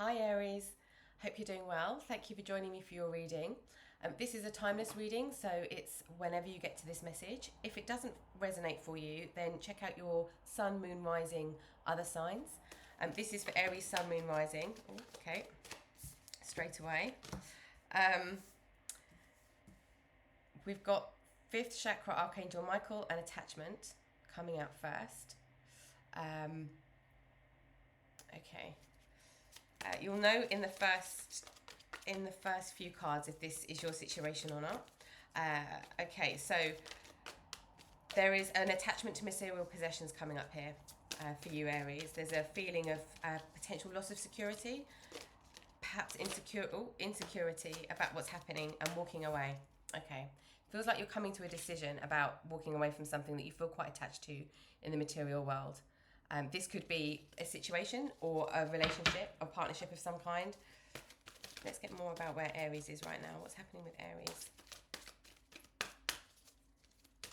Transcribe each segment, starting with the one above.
Hi Aries, hope you're doing well. Thank you for joining me for your reading. This is a timeless reading, so it's whenever you get to this message. If it doesn't resonate for you, then check out your sun, moon, rising, other signs. This is for Aries, sun, moon, rising. Okay, straight away. We've got 5th chakra, Archangel Michael, and attachment coming out first. Okay. You'll know in the first few cards if this is your situation or not. Okay, so there is an attachment to material possessions coming up here for you, Aries. There's a feeling of potential loss of security, perhaps insecurity about what's happening and walking away. Okay, feels like you're coming to a decision about walking away from something that you feel quite attached to in the material world. This could be a situation or a relationship or partnership of some kind. Let's get more about where Aries is right now. What's happening with Aries?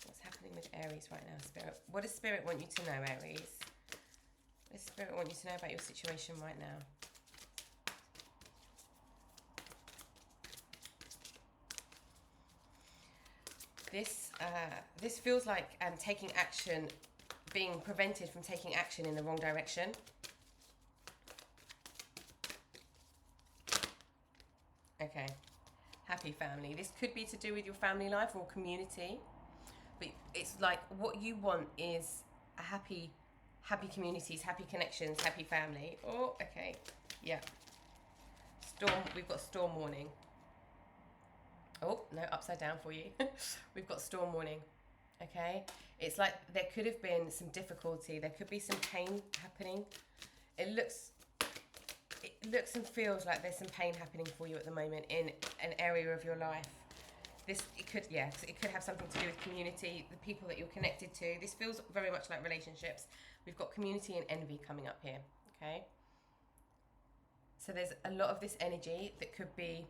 What's happening with Aries right now, Spirit? What does Spirit want you to know, Aries? What does Spirit want you to know about your situation right now? This feels like taking action, being prevented from taking action in the wrong direction. Okay, happy family. This could be to do with your family life or community, but it's like what you want is a happy communities, happy connections, happy family. Oh, okay, yeah. Storm. We've got storm warning. Oh no, upside down for you. We've got storm warning. Okay, it's like there could have been some difficulty. There could be some pain happening. It looks and feels like there's some pain happening for you at the moment in an area of your life. It could have something to do with community, the people that you're connected to. This feels very much like relationships. We've got community and envy coming up here. Okay, so there's a lot of this energy that could be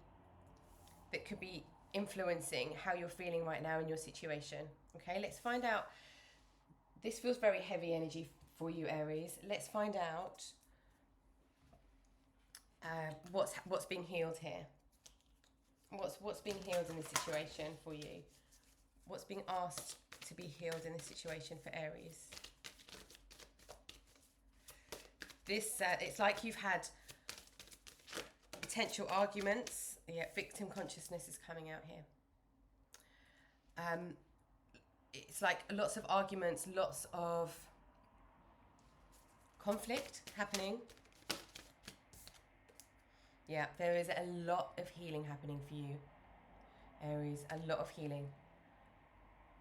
influencing how you're feeling right now in your situation. Okay, let's find out. This feels very heavy energy for you, Aries. Let's find out what's being healed here. What's being healed in this situation for you? What's being asked to be healed in this situation for Aries? This it's like you've had potential arguments. Yeah, victim consciousness is coming out here. It's like lots of arguments, lots of conflict happening. Yeah, there is a lot of healing happening for you, Aries, a lot of healing.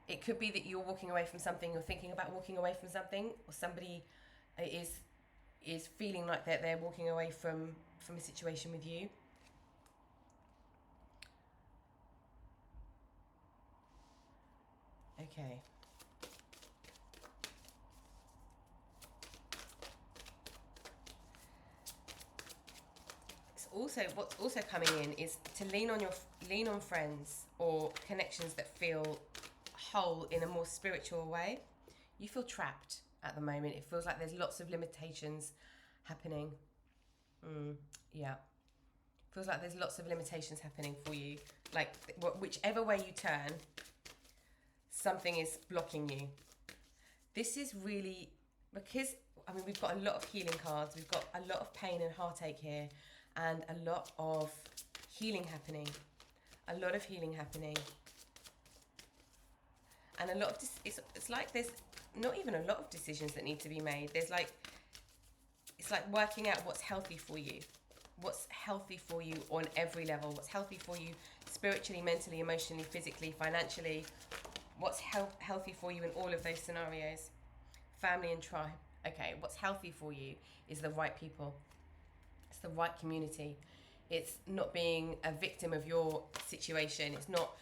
It could be that you're walking away from something, you're thinking about walking away from something, or somebody is feeling like they're walking away from a situation with you. Okay. What's also coming in is to lean on friends or connections that feel whole in a more spiritual way. You feel trapped at the moment. It feels like there's lots of limitations happening. Yeah. Feels like there's lots of limitations happening for you. Like whichever way you turn, something is blocking you. This is really because we've got a lot of healing cards. We've got a lot of pain and heartache here, and a lot of healing happening. And a lot of it's like there's not even a lot of decisions that need to be made. It's like working out what's healthy for you. What's healthy for you on every level. What's healthy for you spiritually, mentally, emotionally, physically, financially. What's healthy for you in all of those scenarios. Family and tribe. Okay, what's healthy for you is the right people. It's the right community. It's not being a victim of your situation. It's not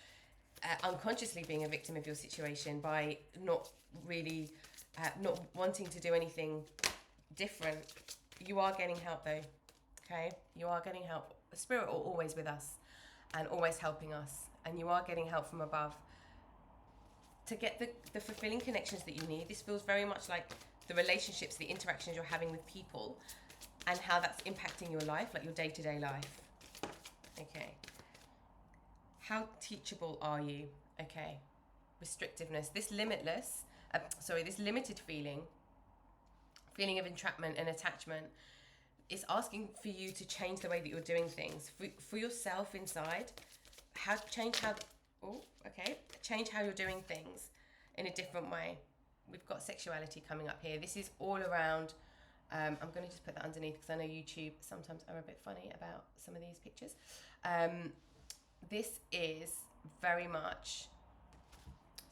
unconsciously being a victim of your situation by not really not wanting to do anything different. You are getting help though. Okay, you are getting help. The spirit are always with us and always helping us, and you are getting help from above to get the fulfilling connections that you need. This feels very much like the relationships, the interactions you're having with people and how that's impacting your life, like your day-to-day life. Okay. How teachable are you? Okay. Restrictiveness. This this limited feeling of entrapment and attachment, is asking for you to change the way that you're doing things for yourself inside. Change how you're doing things in a different way. We've got sexuality coming up here. This is all around. I'm going to just put that underneath because I know YouTube sometimes are a bit funny about some of these pictures. This is very much.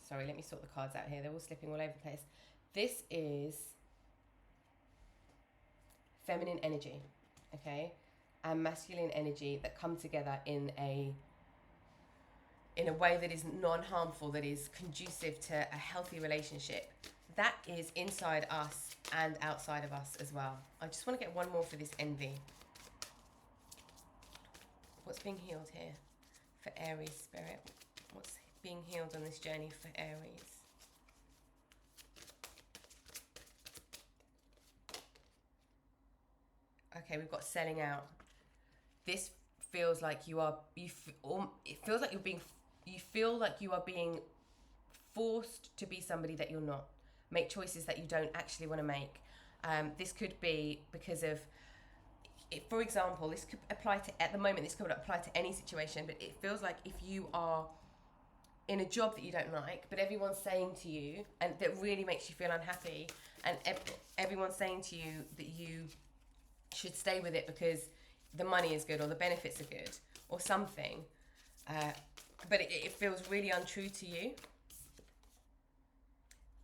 Sorry, let me sort the cards out here. They're all slipping all over the place. This is feminine energy, okay, and masculine energy that come together in a way that is non-harmful, that is conducive to a healthy relationship. That is inside us and outside of us as well. I just want to get one more for this envy. What's being healed here for Aries spirit? What's being healed on this journey for Aries? Okay, we've got selling out. This feels like it feels like you feel like you are being forced to be somebody that you're not. Make choices that you don't actually want to make. This could be because of, for example, this could apply to, at the moment, this could apply to any situation, but it feels like if you are in a job that you don't like, but everyone's saying to you, and that really makes you feel unhappy, and everyone's saying to you that you should stay with it because the money is good or the benefits are good or something, but it feels really untrue to you.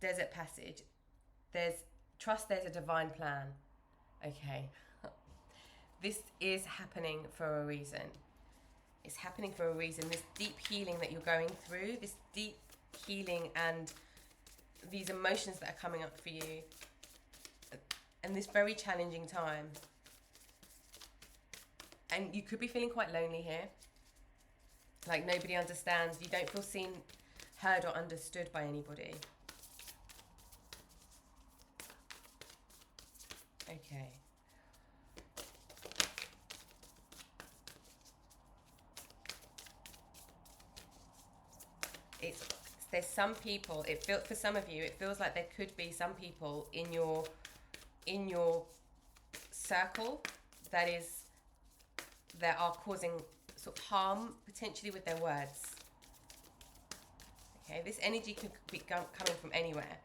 Desert passage. There's a divine plan. Okay. This is happening for a reason. It's happening for a reason. This deep healing that you're going through, this deep healing and these emotions that are coming up for you, and this very challenging time. And you could be feeling quite lonely here. Like nobody understands. You don't feel seen, heard, or understood by anybody. Okay. There's some people, for some of you, it feels like there could be some people in your circle that are causing sort of harm potentially with their words. Okay, this energy could be coming from anywhere.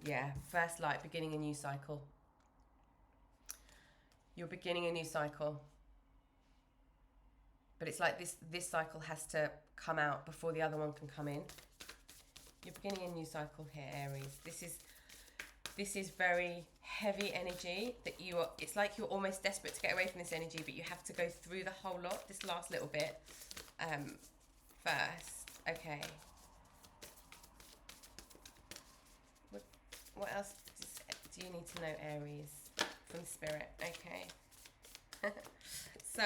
Yeah, first light, beginning a new cycle. You're beginning a new cycle. But it's like this cycle has to come out before the other one can come in. You're beginning a new cycle here, Aries. This is very heavy energy that it's like you're almost desperate to get away from this energy, but you have to go through the whole lot, this last little bit, first. Okay. What else do you need to know, Aries, from Spirit? Okay. So,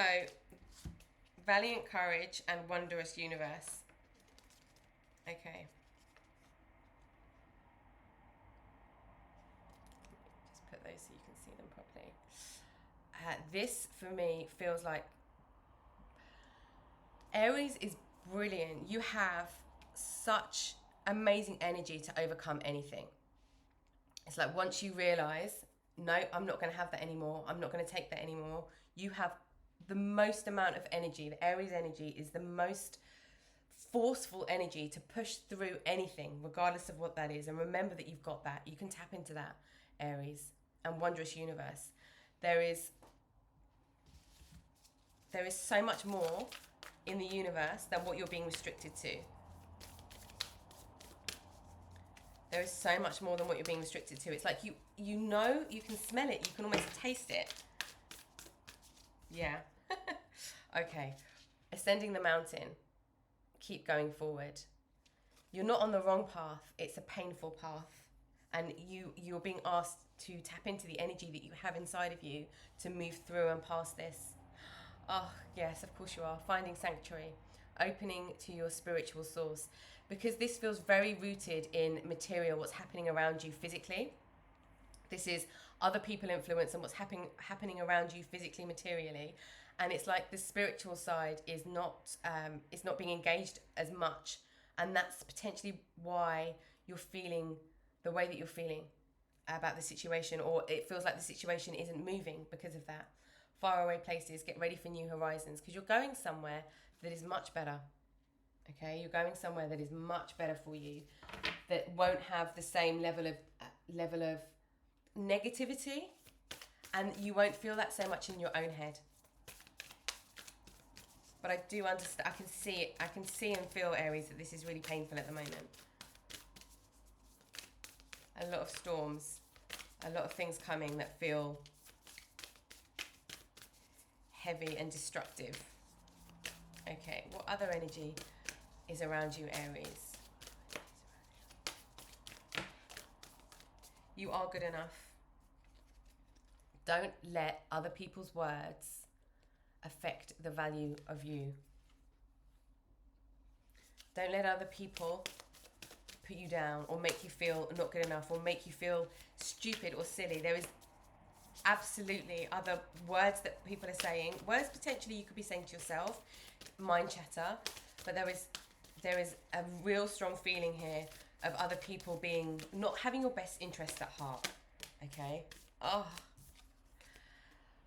valiant courage and wondrous universe. Okay. Just put those so you can see them properly. This, for me, feels like Aries is brilliant. You have such amazing energy to overcome anything. It's like once you realize, no, I'm not going to have that anymore. I'm not going to take that anymore. You have the most amount of energy. The Aries energy is the most forceful energy to push through anything, regardless of what that is. And remember that you've got that. You can tap into that, Aries. And wondrous universe. There is so much more in the universe than what you're being restricted to. There is so much more than what you're being restricted to. It's like you know, you can smell it, you can almost taste it. Yeah. Okay. Ascending the mountain. Keep going forward. You're not on the wrong path. It's a painful path. And you're being asked to tap into the energy that you have inside of you to move through and past this. Oh, yes, of course you are. Finding sanctuary. Opening to your spiritual source. Because this feels very rooted in material, what's happening around you physically. This is other people influence and what's happening around you physically, materially. And it's like the spiritual side is not being engaged as much. And that's potentially why you're feeling the way that you're feeling about the situation, or it feels like the situation isn't moving because of that. Faraway places, get ready for new horizons, because you're going somewhere that is much better. Okay, you're going somewhere that is much better for you, that won't have the same level of negativity, and you won't feel that so much in your own head. But I do understand. I can see and feel, Aries, that this is really painful at the moment. A lot of storms, a lot of things coming that feel heavy and destructive. Okay, what other energy is around you, Aries? You are good enough. Don't let other people's words affect the value of you. Don't let other people put you down or make you feel not good enough or make you feel stupid or silly. There is absolutely other words that people are saying, words potentially you could be saying to yourself, mind chatter, but there is a real strong feeling here of other people not having your best interests at heart. Okay?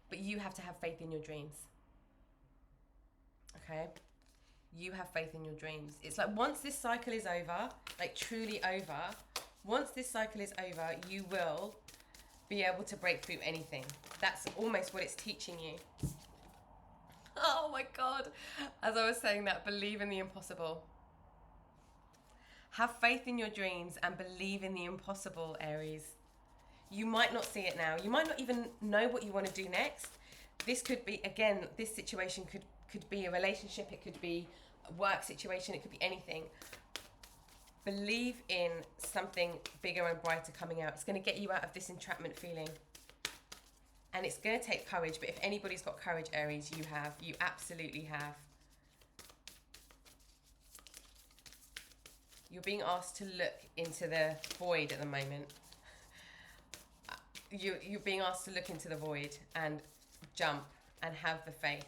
But you have to have faith in your dreams. Okay? You have faith in your dreams. It's like once this cycle is over, like truly over, once this cycle is over, you will be able to break through anything. That's almost what it's teaching you. Oh my God. As I was saying that, believe in the impossible. Have faith in your dreams and believe in the impossible, Aries. You might not see it now. You might not even know what you want to do next. This could be, again, this situation could be a relationship. It could be a work situation. It could be anything. Believe in something bigger and brighter coming out. It's going to get you out of this entrapment feeling. And it's going to take courage. But if anybody's got courage, Aries, you have. You absolutely have. You're being asked to look into the void at the moment. You're being asked to look into the void and jump and have the faith.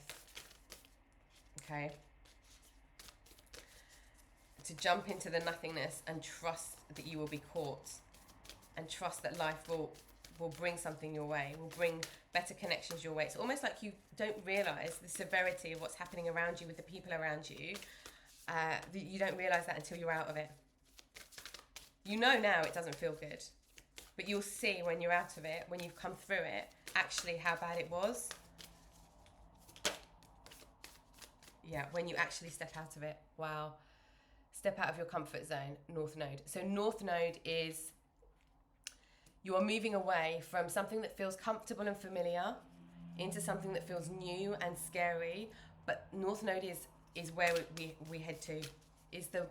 Okay? To jump into the nothingness and trust that you will be caught, and trust that life will bring something your way, will bring better connections your way. It's almost like you don't realise the severity of what's happening around you with the people around you. You don't realise that until you're out of it. You know now it doesn't feel good, but you'll see when you're out of it, when you've come through it, actually how bad it was. Yeah, when you actually step out of it. Wow. Step out of your comfort zone, North Node. So North Node is you are moving away from something that feels comfortable and familiar into something that feels new and scary. But North Node is where we head to, is the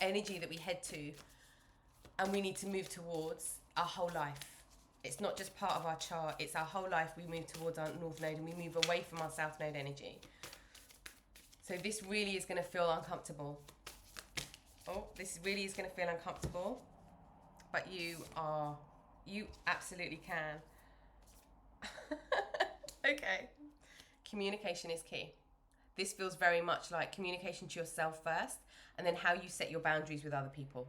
energy that we head to, and we need to move towards our whole life. It's not just part of our chart, it's our whole life. We move towards our North Node and we move away from our South Node energy. So this really is going to feel uncomfortable. This really is going to feel uncomfortable, but you absolutely can. Okay. Communication is key. This feels very much like communication to yourself first, and then how you set your boundaries with other people.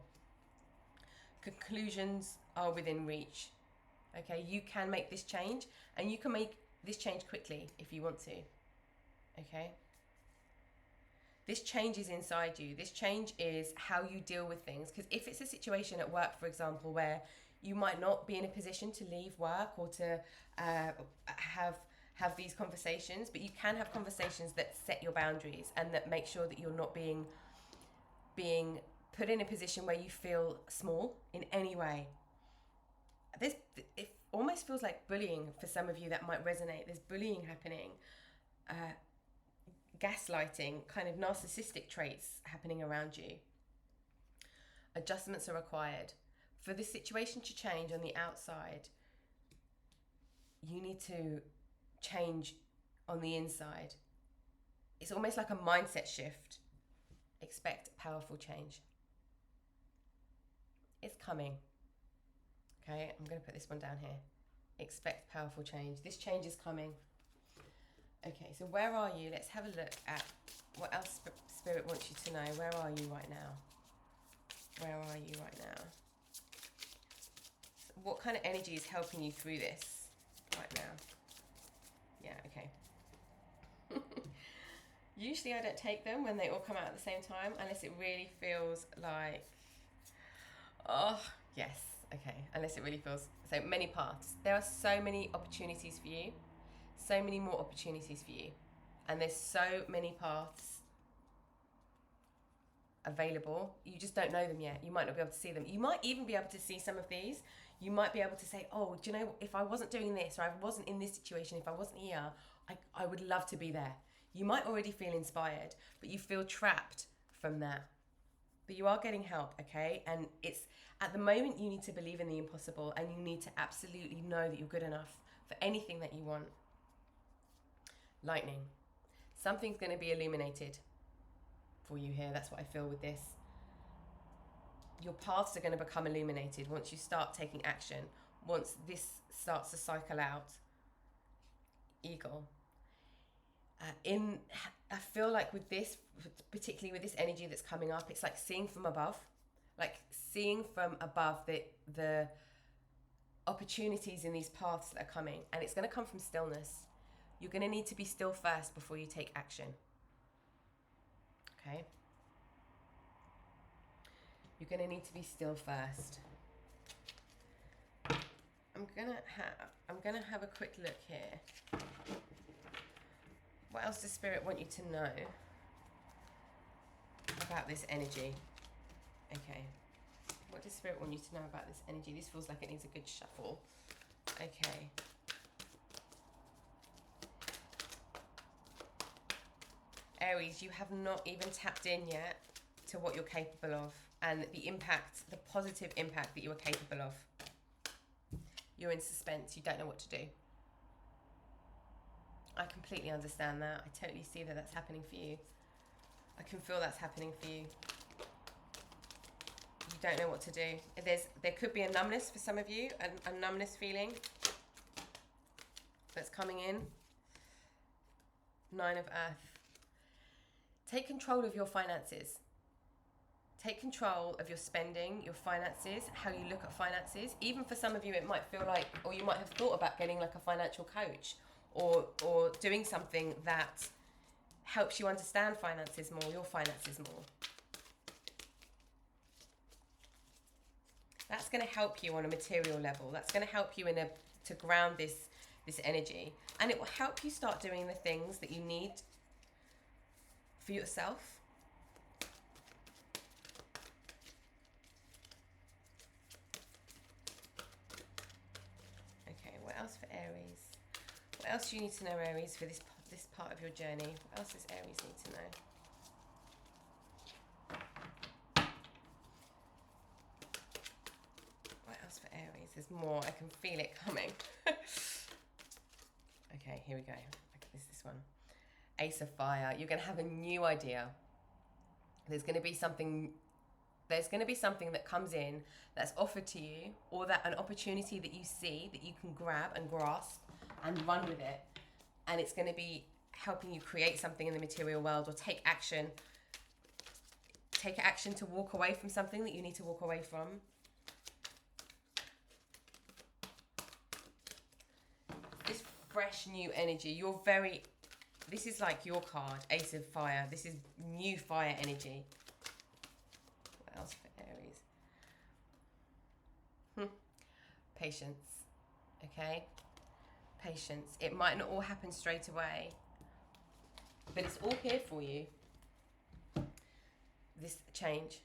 Conclusions are within reach. Okay, you can make this change, and you can make this change quickly if you want to. Okay? This change is inside you. This change is how you deal with things. Because if it's a situation at work, for example, where you might not be in a position to leave work or to have these conversations, but you can have conversations that set your boundaries and that make sure that you're not being put in a position where you feel small in any way. It almost feels like bullying for some of you. That might resonate. There's bullying happening. Gaslighting, kind of narcissistic traits happening around you. Adjustments are required. For this situation to change on the outside, you need to change on the inside. It's almost like a mindset shift. Expect powerful change. It's coming. Okay, I'm going to put this one down here. Expect powerful change. This change is coming. Okay, so where are you? Let's have a look at what else Spirit wants you to know. Where are you right now? Where are you right now? What kind of energy is helping you through this right now? Yeah, okay. Usually I don't take them when they all come out at the same time, unless it really feels like, oh, yes, okay. Unless it really feels, so many paths. There are so many opportunities for you, so many more opportunities for you. And there's so many paths available. You just don't know them yet. You might not be able to see them. You might even be able to see some of these. You might be able to say, oh, do you know, if I wasn't doing this, or I wasn't in this situation, if I wasn't here, I would love to be there. You might already feel inspired, but you feel trapped from that. But you are getting help, okay? And it's, at the moment, you need to believe in the impossible, and you need to absolutely know that you're good enough for anything that you want. Lightning. Something's going to be illuminated for you here. That's what I feel with this. Your paths are going to become illuminated once you start taking action. Once this starts to cycle out. Eagle. I feel like with this, particularly with this energy that's coming up, it's like seeing from above. Like seeing from above the opportunities in these paths that are coming. And it's going to come from stillness. You're going to need to be still first before you take action. Okay? You're going to need to be still first. I'm gonna have a quick look here. What else does Spirit want you to know about this energy? Okay. What does Spirit want you to know about this energy? This feels like it needs a good shuffle. Okay. Aries, you have not even tapped in yet to what you're capable of and the impact, the positive impact that you are capable of. You're in suspense. You don't know what to do. I completely understand that. I totally see that that's happening for you. I can feel that's happening for you. You don't know what to do. There could be a numbness for some of you, a numbness feeling that's coming in. 9 of Earth. Take control of your finances. Take control of your spending, your finances, how you look at finances. Even for some of you, it might feel like, or you might have thought about getting like a financial coach or doing something that helps you understand finances more, your finances more. That's going to help you on a material level. That's going to help you to ground this energy. And it will help you start doing the things that you need for yourself. Okay, what else for Aries? What else do you need to know, Aries, for this part of your journey? What else does Aries need to know? What else for Aries? There's more. I can feel it coming. Okay, here we go. This one. Ace of Fire. You're going to have a new idea. There's going to be something that comes in that's offered to you, or that an opportunity that you see that you can grab and grasp and run with it. And it's going to be helping you create something in the material world, or take action to walk away from something that you need to walk away from. This fresh new energy. This is like your card, Ace of Fire. This is new fire energy. What else for Aries? Patience. Okay? Patience. It might not all happen straight away, but it's all here for you. This change.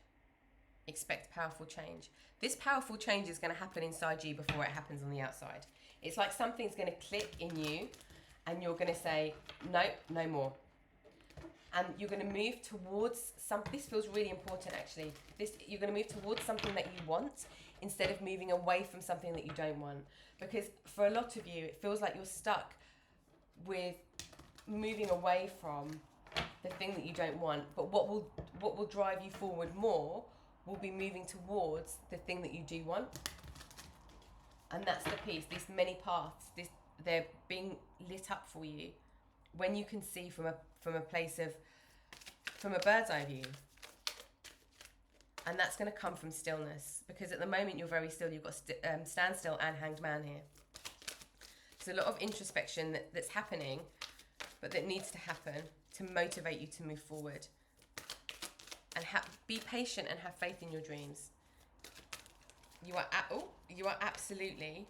Expect powerful change. This powerful change is going to happen inside you before it happens on the outside. It's like something's going to click in you, and you're going to say, nope, no more. And you're going to move towards something. This feels really important, actually. You're going to move towards something that you want, instead of moving away from something that you don't want. Because for a lot of you, it feels like you're stuck with moving away from the thing that you don't want. But what will drive you forward more will be moving towards the thing that you do want. And that's the piece. These many paths, they're being lit up for you when you can see from a place of, from a bird's eye view. And that's going to come from stillness, because at the moment you're very still. You've got standstill and hanged man here. There's a lot of introspection that's happening, but that needs to happen to motivate you to move forward. And be patient and have faith in your dreams. You are absolutely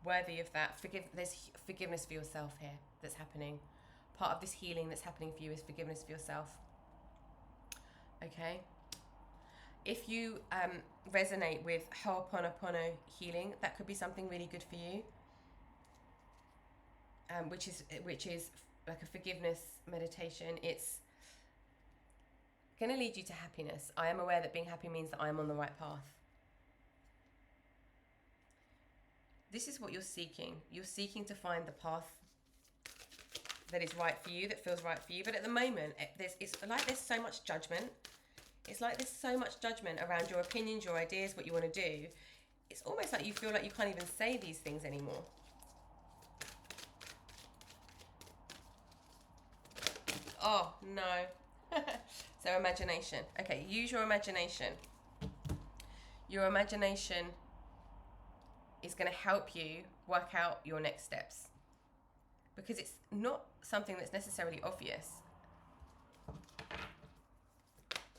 worthy of that. There's forgiveness for yourself here that's happening. Part of this healing that's happening for you is forgiveness for yourself. Okay? If you resonate with Ho'oponopono healing, that could be something really good for you. Which is like a forgiveness meditation. It's going to lead you to happiness. I am aware that being happy means that I am on the right path. This is what you're seeking. You're seeking to find the path that is right for you, that feels right for you. But at the moment, it's like there's so much judgment. It's like there's so much judgment around your opinions, your ideas, what you want to do. It's almost like you feel like you can't even say these things anymore. Oh, no. So imagination. Okay, use your imagination. Your imagination is going to help you work out your next steps, because it's not something that's necessarily obvious.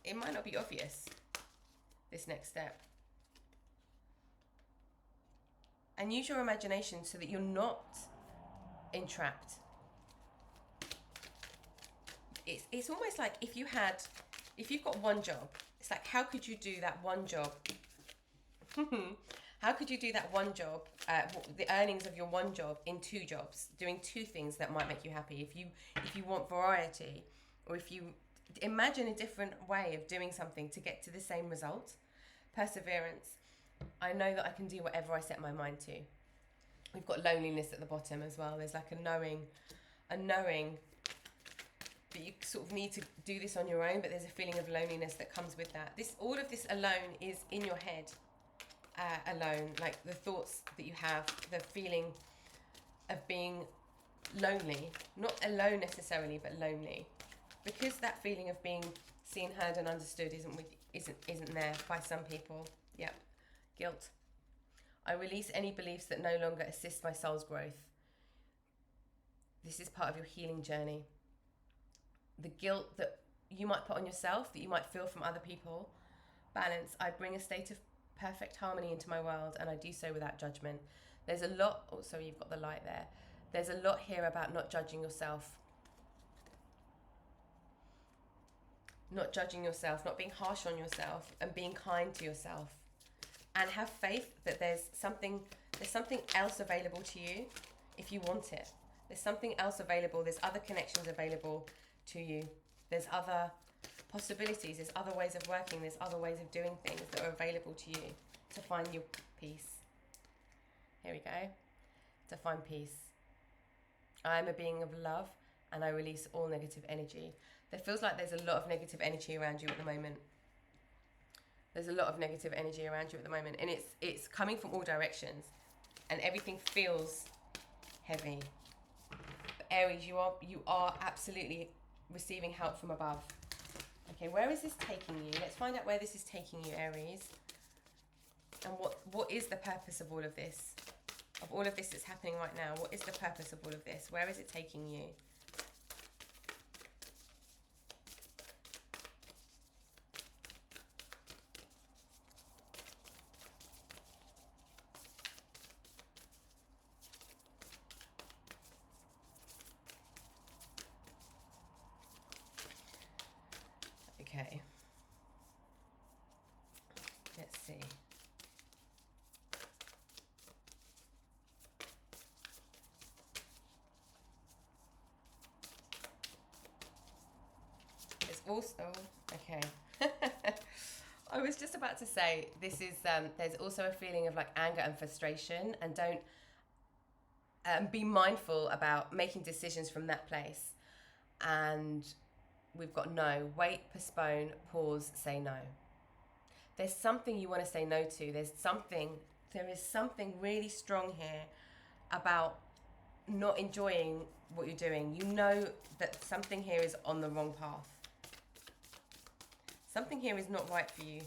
It might not be obvious, this next step. And use your imagination so that you're not entrapped. It's almost like if you've got one job, it's like, how could you do that one job? How could you do that one job, the earnings of your one job in two jobs, doing two things that might make you happy? If you want variety, or if you imagine a different way of doing something to get to the same result. Perseverance. I know that I can do whatever I set my mind to. We've got loneliness at the bottom as well. There's like a knowing that you sort of need to do this on your own, but there's a feeling of loneliness that comes with that. All of this alone is in your head. Alone, like the thoughts that you have, the feeling of being lonely, not alone necessarily, but lonely, because that feeling of being seen, heard, and understood isn't there by some people. Yep, guilt. I release any beliefs that no longer assist my soul's growth. This is part of your healing journey. The guilt that you might put on yourself, that you might feel from other people. Balance. I bring a state of perfect harmony into my world, and I do so without judgment. There's a lot, also you've got the light there. There's a lot here about not judging yourself. Not judging yourself, not being harsh on yourself, and being kind to yourself. And have faith that there's something else available to you if you want it. There's something else available, there's other connections available to you. There's other possibilities, there's other ways of working, there's other ways of doing things that are available to you to find your peace. Here we go. To find peace. I am a being of love, and I release all negative energy. There feels like there's a lot of negative energy around you at the moment. There's a lot of negative energy around you at the moment, and it's coming from all directions, and everything feels heavy. But Aries, you are absolutely receiving help from above. Okay, where is this taking you? Let's find out where this is taking you, Aries. And what is the purpose of all of this? Of all of this that's happening right now, what is the purpose of all of this? Where is it taking you? Okay. Let's see. It's also, okay. I was just about to say, this is, there's also a feeling of like anger and frustration, and don't be mindful about making decisions from that place. And we've got no, wait, postpone, pause, say no. There's something you want to say no to. There's something There is something really strong here about not enjoying what you're doing. You know that something here is on the wrong path. Something here is not right for you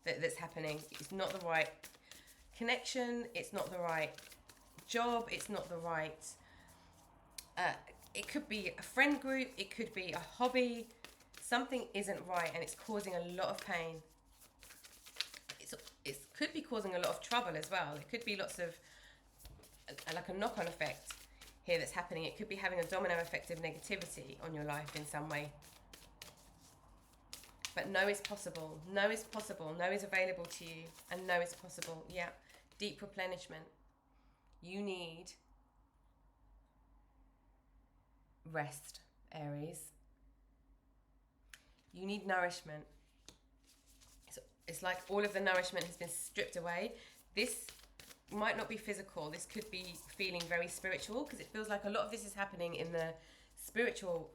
that's happening. It's not the right connection. It's not the right job. It's not the right... it could be a friend group. It could be a hobby. Something isn't right and it's causing a lot of pain. It could be causing a lot of trouble as well. It could be lots of... like a knock-on effect here that's happening. It could be having a domino effect of negativity on your life in some way. But no is possible. No is possible. No is available to you. And no is possible. Yeah. Deep replenishment. You need rest, Aries. You need nourishment. It's like all of the nourishment has been stripped away. This might not be physical. This could be feeling very spiritual, because it feels like a lot of this is happening in the spiritual,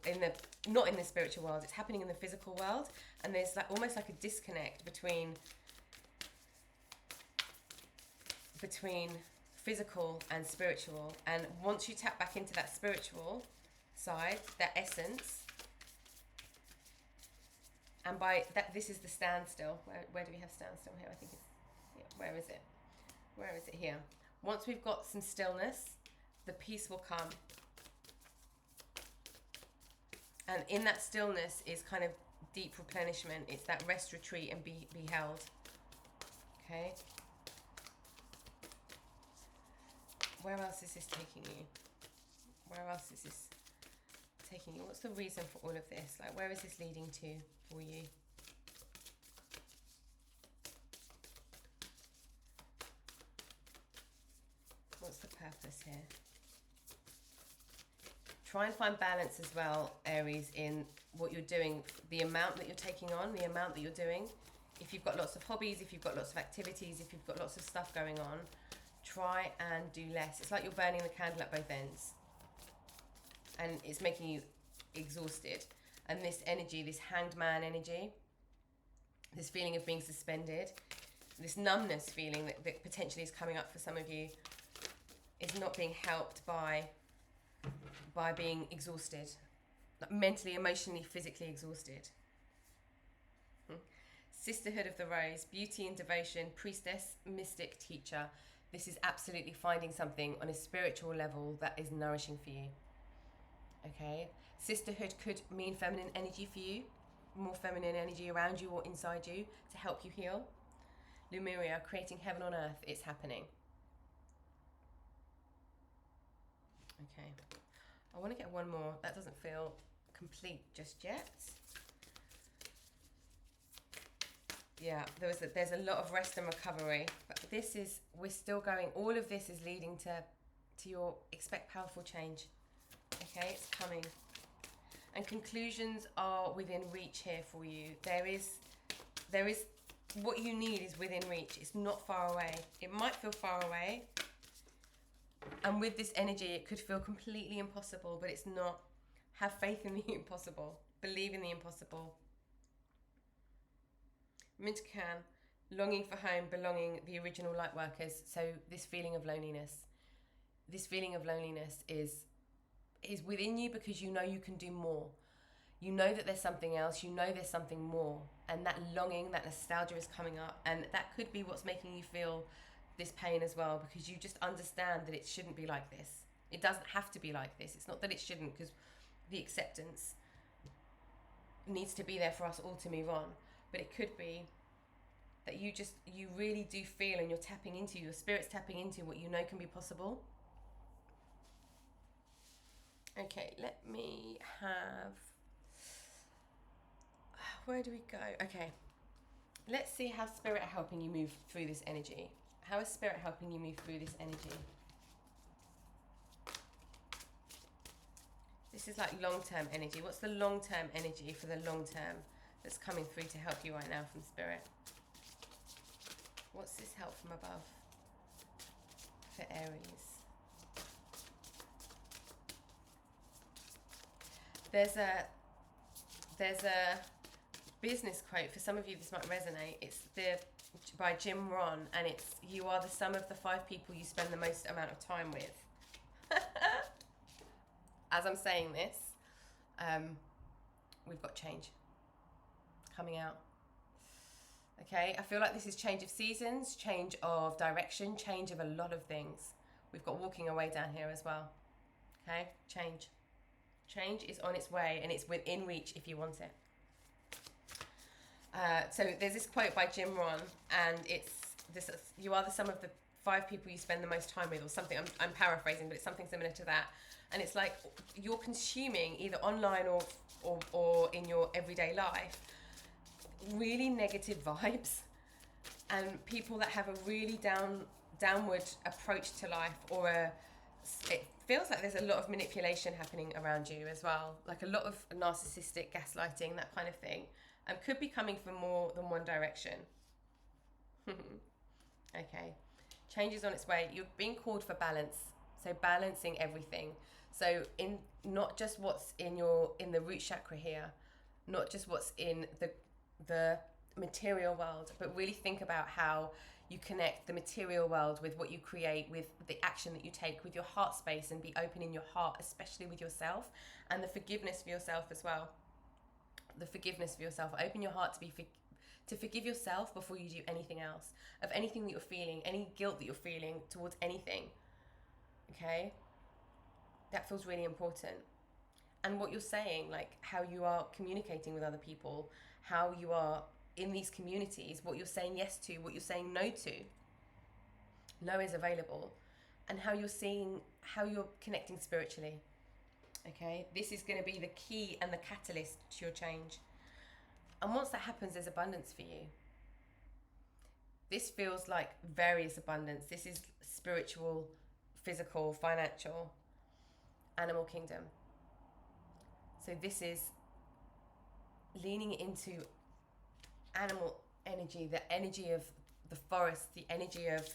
not in the spiritual world. It's happening in the physical world, and there's like almost like a disconnect between physical and spiritual. And once you tap back into that spiritual side, that essence, and by that, this is the standstill. Where do we have standstill here? I think it's, yeah, where is it? Where is it? Here. Once we've got some stillness, the peace will come. And in that stillness is kind of deep replenishment. It's that rest, retreat, and be held. Okay? Where else is this taking you? Where else is this taking you? What's the reason for all of this? Like, where is this leading to for you? What's the purpose here? Try and find balance as well, Aries, in what you're doing, the amount that you're taking on, the amount that you're doing. If you've got lots of hobbies, if you've got lots of activities, if you've got lots of stuff going on, try and do less. It's like you're burning the candle at both ends. And it's making you exhausted. And this energy, this hanged man energy, this feeling of being suspended, this numbness feeling that potentially is coming up for some of you, is not being helped by being exhausted, like mentally, emotionally, physically exhausted. Sisterhood of the Rose, beauty and devotion, priestess, mystic, teacher. This is absolutely finding something on a spiritual level that is nourishing for you. Okay? Sisterhood could mean feminine energy for you, more feminine energy around you or inside you to help you heal. Lemuria, creating heaven on earth, it's happening. Okay. I want to get one more. That doesn't feel complete just yet. Yeah, there's a lot of rest and recovery, but we're still going. All of this is leading to your expect powerful change. Okay, it's coming. And conclusions are within reach here for you. There is what you need is within reach. It's not far away. It might feel far away. And with this energy, it could feel completely impossible, but it's not. Have faith in the impossible. Believe in the impossible. Mintakan, longing for home, belonging, the original light workers. So this feeling of loneliness. This feeling of loneliness is within you because you know you can do more. You know that there's something else. You know there's something more. And that longing, that nostalgia is coming up. And that could be what's making you feel this pain as well, because you just understand that it shouldn't be like this. It doesn't have to be like this. It's not that it shouldn't, because the acceptance needs to be there for us all to move on. But it could be that you really do feel, and you're tapping into, your spirit's tapping into what you know can be possible. Okay, let me have... Where do we go? Okay. Let's see how spirit are helping you move through this energy. How is spirit helping you move through this energy? This is like long-term energy. What's the long-term energy for the long term that's coming through to help you right now from spirit? What's this help from above for Aries? There's a business quote. For some of you, this might resonate. It's by Jim Rohn, and it's you are the sum of the 5 people you spend the most amount of time with. As I'm saying this, we've got change coming out. Okay, I feel like this is change of seasons, change of direction, change of a lot of things. We've got walking away down here as well. Okay, change. Change is on its way, and it's within reach if you want it. So there's this quote by Jim Rohn, and it's this: "You are the sum of the 5 people you spend the most time with," or something. I'm paraphrasing, but it's something similar to that. And it's like you're consuming either online or in your everyday life really negative vibes, and people that have a really downward approach to life, or it feels like there's a lot of manipulation happening around you as well, like a lot of narcissistic gaslighting, that kind of thing, and could be coming from more than one direction. Okay, change is on its way. You're being called for balance, so balancing everything. So in not just what's in the root chakra here, not just what's in the material world, but really think about how you connect the material world with what you create, with the action that you take, with your heart space, and be open in your heart, especially with yourself, and the forgiveness for yourself as well. The forgiveness for yourself. Open your heart to forgive yourself before you do anything else, of anything that you're feeling, any guilt that you're feeling towards anything. Okay? That feels really important. And what you're saying, like how you are communicating with other people, how you are in these communities, what you're saying yes to, what you're saying no to. No is available. And how you're connecting spiritually. Okay? This is going to be the key and the catalyst to your change. And once that happens, there's abundance for you. This feels like various abundance. This is spiritual, physical, financial, animal kingdom. So this is leaning into animal energy, the energy of the forest, the energy of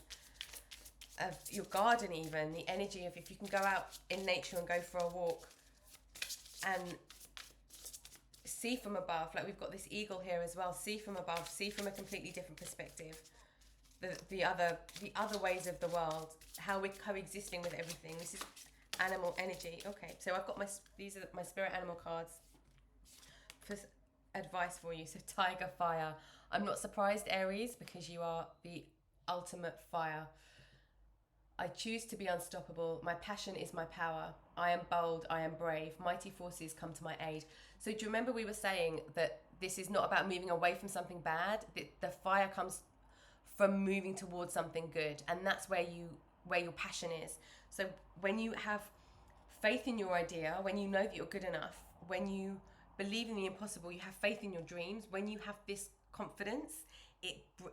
your garden, even the energy of if you can go out in nature and go for a walk and see from above. Like we've got this eagle here as well. See from above. See from a completely different perspective. The other ways of the world, how we're coexisting with everything. This is animal energy. Okay, so I've got these are my spirit animal cards for advice for you. So tiger, fire. I'm not surprised, Aries, because you are the ultimate fire. I choose to be unstoppable. My passion is my power. I am bold. I am brave. Mighty forces come to my aid. So do you remember we were saying that this is not about moving away from something bad? The fire comes from moving towards something good, and that's where your passion is. So when you have faith in your idea, when you know that you're good enough, when you believe in the impossible, you have faith in your dreams, when you have this confidence,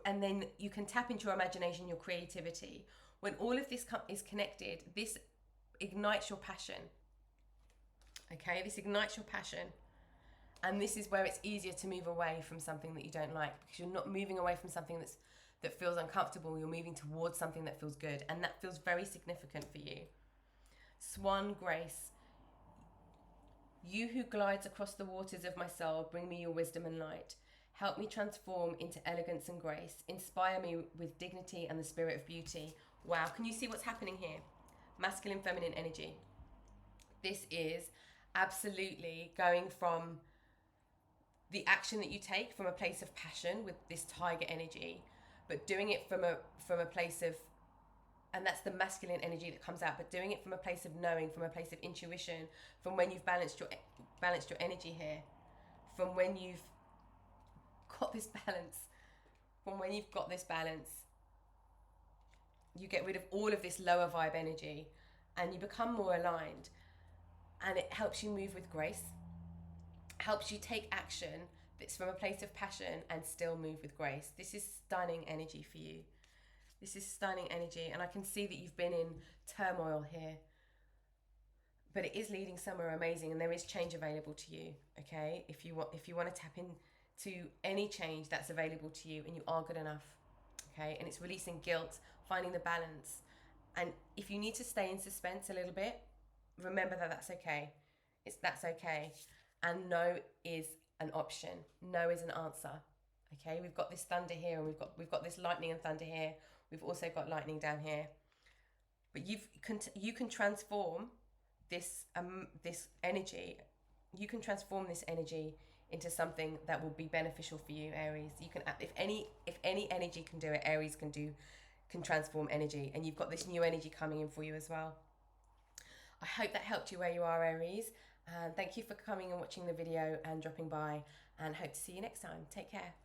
and then you can tap into your imagination, your creativity. When all of this is connected, this ignites your passion. Okay, this ignites your passion. And this is where it's easier to move away from something that you don't like, because you're not moving away from something that feels uncomfortable. You're moving towards something that feels good, and that feels very significant for you. Swan Grace. You who glides across the waters of my soul, bring me your wisdom and light. Help me transform into elegance and grace. Inspire me with dignity and the spirit of beauty. Wow, can you see what's happening here? Masculine, feminine energy. This is absolutely going from the action that you take from a place of passion with this tiger energy, but doing it from a place of, and that's the masculine energy that comes out, but doing it from a place of knowing, from a place of intuition, from when you've balanced your energy here, from when you've got this balance, you get rid of all of this lower vibe energy and you become more aligned, and it helps you move with grace, helps you take action that's from a place of passion and still move with grace. This is stunning energy for you. This is stunning energy, and I can see that you've been in turmoil here, but it is leading somewhere amazing, and there is change available to you. Okay, if you want to tap into any change that's available to you, and you are good enough. Okay, and it's releasing guilt, finding the balance, and if you need to stay in suspense a little bit, remember that that's okay. That's okay, and no is an option. No is an answer. Okay, we've got this thunder here, and we've got this lightning and thunder here. We've also got lightning down here. But you can transform this this energy. You can transform this energy into something that will be beneficial for you, Aries. You can, if any energy can do it, Aries can transform energy, and you've got this new energy coming in for you as well. I hope that helped you where you are, Aries, and thank you for coming and watching the video and dropping by, and hope to see you next time. Take care.